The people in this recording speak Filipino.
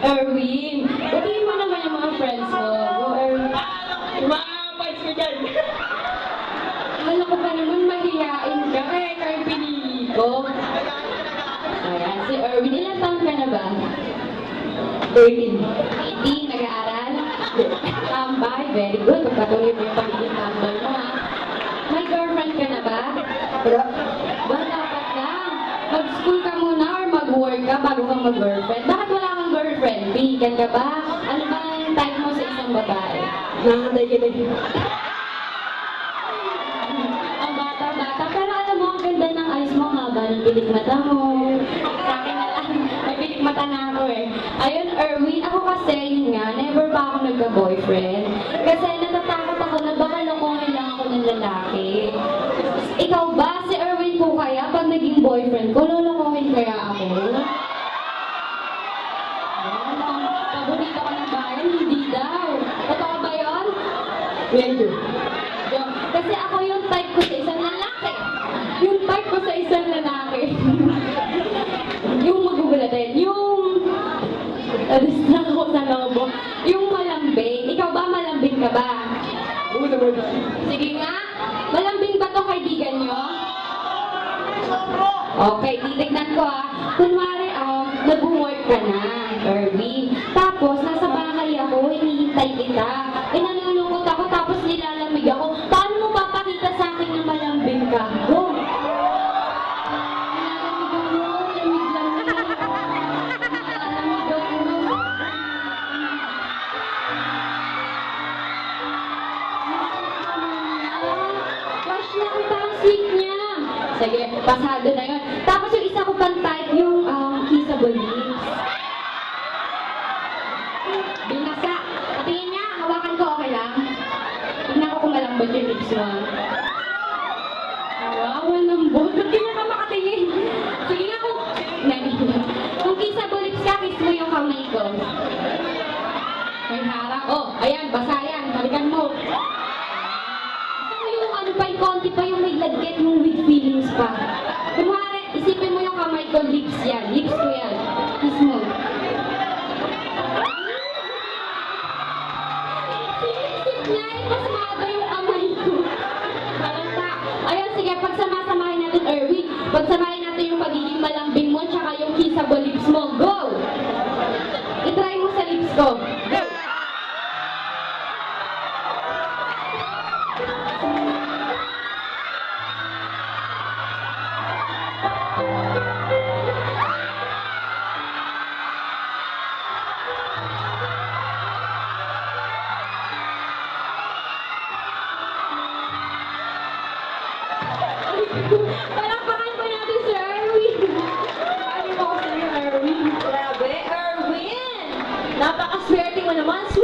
Erwin, batiin mo naman yung mga friends mo. Go, Erwin. Yung mga fights ko dyan. Akala ko pa naman mahihain ka, kaya ikaw yung pinili ko. Ayan, si Erwin, ilang taon ka na ba? 13. 18, nag-aaral? Tambay, very good. Pagpatuloy mo yung pagiging tambay mo, ha? May girlfriend ka na ba? Wala. Ba, dapat lang. Mag-school ka muna or mag-work ka bago kang mag-girlfriend. Bakit wala kang girlfriend? Bihigan ka ba? Ano ba ang type mo sa isang babae? Nakakantay ka na. Ang bata-bata, pero alam mo, ang ganda ng eyes mo, ang haba ng pilik mata mo. Sa akin na lang, may pilik mata na ako eh. Ayun, Erwin, ako kasi, yun nga, never pa ako nagka-boyfriend. Kasi natatakot ako na baka lokohin lang ako ng lalaki. Ikaw ba, si Erwin po kaya, pag naging boyfriend ko, lolokohin kaya ako? Paborito ka ng bayan, hindi daw. Totoo ba yun? Medyo. Kasi ako yung type ko sa isang lalaki. Yung type ko sa isang lalaki. Yung magugulatin. Yung... distract ako sa lobo. Yung malambing. Ikaw ba malambing ka ba? Oo naman. Sige nga. Malambing ba to kaibigan nyo? Okay, titignan ko Kunwari, nag-work ka na, Erwin. Tapos, nasa bahay ako, hinihintay kita. Nalulungkot ako, tapos nilalamig ako. Paano mo papakita sa akin na malambing ka? Go! Nilalamig ako, lamig-lamig. Nilalamig ako. Crush na kita ang sweet niya. Sige, pasado na yun. Tapos yung isa ko pang type, yung kissable lips. Binasa. Patingin niya, hawakan ko, okay lang? Tignan ko kung malambot yung lips mo. Wow, malambot. Ba't ganyan ka makatingin? Sige nga kung... Kung kissable lips ka, kiss mo yung kamay ko. May harap. Oh, ayan, basa yan. Balikan mo. Yung ano pa, yung konti pa yung may lagkit, yung with feelings pa. Kunwari, isipin mo yung kamay ko, lips yan. Lips ko yan. Kiss mo. Sinisip niya, pasmado yung kamay ko. Halata. Ayun, sige, pagsama-samahin natin, Erwin. Pagsamahin natin yung pagiging malambing mo, tsaka yung kissable lips mo. Go! I-try mo sa lips ko. Go! Parang